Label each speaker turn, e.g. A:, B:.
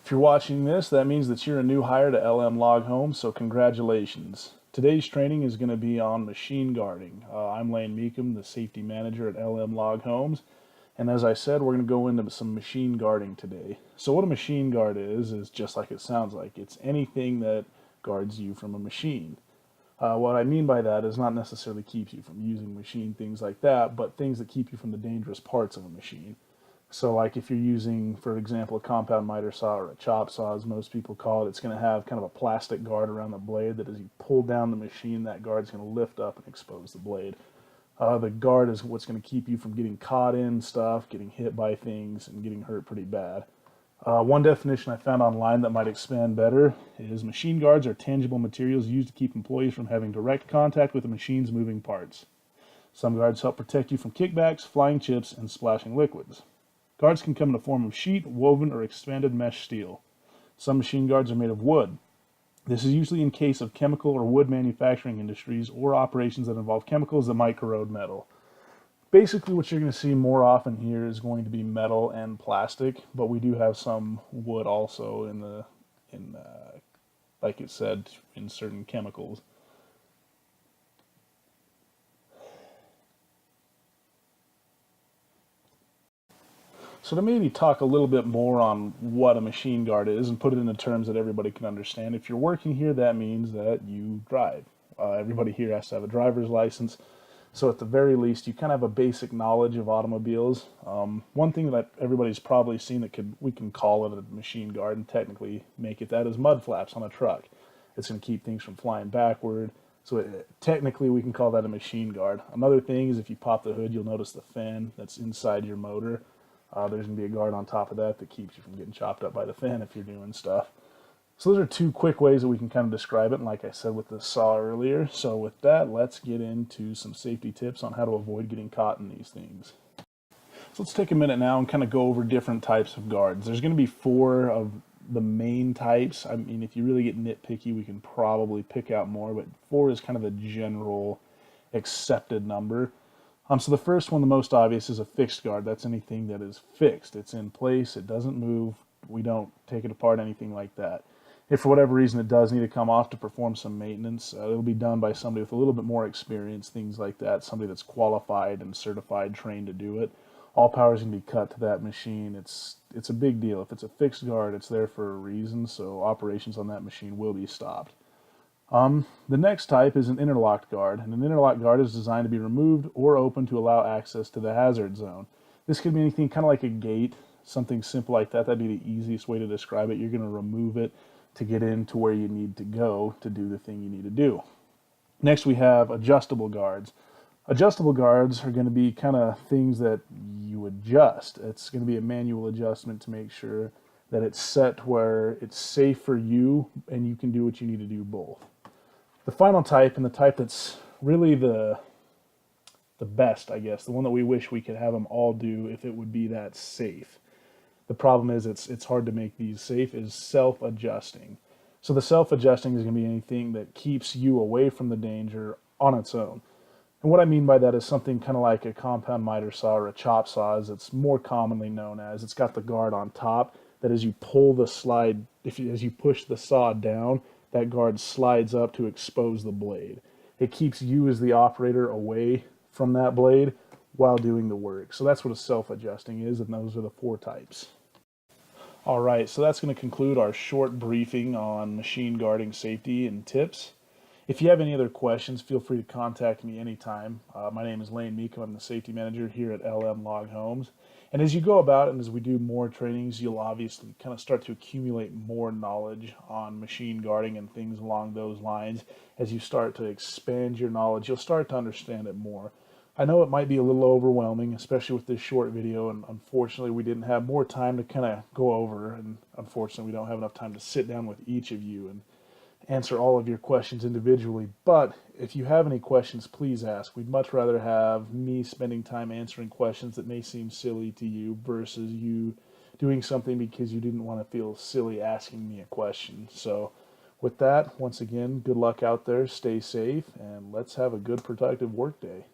A: If you're watching this, that means that you're a new hire to LM Log Homes, so congratulations. Today's training is going to be on machine guarding. I'm Lane Meekum, the safety manager at LM Log Homes, and as I said, we're going to go into some machine guarding today. So what a machine guard is just like it sounds like. It's anything that guards you from a machine. What I mean by that is not necessarily keeps you from using machine, things like that, but things that keep you from the dangerous parts of a machine. So like if you're using, for example, a compound miter saw or a chop saw, as most people call it, it's going to have kind of a plastic guard around the blade that as you pull down the machine, that guard's going to lift up and expose the blade. The guard is what's going to keep you from getting caught in stuff, getting hit by things, and getting hurt pretty bad. One definition I found online that might expand better is machine guards are tangible materials used to keep employees from having direct contact with the machine's moving parts. Some guards help protect you from kickbacks, flying chips, and splashing liquids. Guards can come in the form of sheet, woven, or expanded mesh steel. Some machine guards are made of wood. This is usually in case of chemical or wood manufacturing industries or operations that involve chemicals that might corrode metal. Basically, what you're going to see more often here is going to be metal and plastic, but we do have some wood also like it said, in certain chemicals. So to maybe talk a little bit more on what a machine guard is and put it into terms that everybody can understand. If you're working here, that means that you drive. Everybody here has to have a driver's license. So at the very least, you kind of have a basic knowledge of automobiles. One thing that everybody's probably seen that we can call it a machine guard and technically make it that is mud flaps on a truck. It's going to keep things from flying backward. So technically we can call that a machine guard. Another thing is if you pop the hood, you'll notice the fan that's inside your motor. There's going to be a guard on top of that that keeps you from getting chopped up by the fan if you're doing stuff. So those are two quick ways that we can kind of describe it, and like I said with the saw earlier. So with that, let's get into some safety tips on how to avoid getting caught in these things. So let's take a minute now and kind of go over different types of guards. There's going to be 4 of the main types. I mean, if you really get nitpicky, we can probably pick out more, but 4 is kind of the general accepted number. So the first one, the most obvious, is a fixed guard. That's anything that is fixed. It's in place. It doesn't move. We don't take it apart, anything like that. If for whatever reason it does need to come off to perform some maintenance, it'll be done by somebody with a little bit more experience, things like that, somebody that's qualified and certified, trained to do it. All power is going to be cut to that machine. It's a big deal. If it's a fixed guard, it's there for a reason, so operations on that machine will be stopped. The next type is an interlocked guard, and an interlocked guard is designed to be removed or open to allow access to the hazard zone. This could be anything kind of like a gate, something simple like that. That'd be the easiest way to describe it. You're going to remove it to get into where you need to go to do the thing you need to do. Next, we have adjustable guards. Adjustable guards are going to be kind of things that you adjust. It's going to be a manual adjustment to make sure that it's set where it's safe for you and you can do what you need to do both. The final type, and the type that's really the best, I guess, the one that we wish we could have them all do if it would be that safe. The problem is it's hard to make these safe, is self-adjusting. So the self-adjusting is going to be anything that keeps you away from the danger on its own. And what I mean by that is something kind of like a compound miter saw or a chop saw, as it's more commonly known as. It's got the guard on top that as you pull the slide, as you push the saw down, that guard slides up to expose the blade. It keeps you as the operator away from that blade while doing the work. So that's what a self-adjusting is, and those are the 4 types. All right, so that's going to conclude our short briefing on machine guarding safety and tips. If you have any other questions, feel free to contact me anytime. My name is Lane Meekum. I'm the safety manager here at LM Log Homes. And as you go about and as we do more trainings, you'll obviously kind of start to accumulate more knowledge on machine guarding and things along those lines. As you start to expand your knowledge, you'll start to understand it more. I know it might be a little overwhelming, especially with this short video, and unfortunately we didn't have more time to kind of go over, and unfortunately we don't have enough time to sit down with each of you and answer all of your questions individually. But if you have any questions, please ask. We'd much rather have me spending time answering questions that may seem silly to you versus you doing something because you didn't want to feel silly asking me a question. So with that, once again, good luck out there, stay safe, and let's have a good productive work day.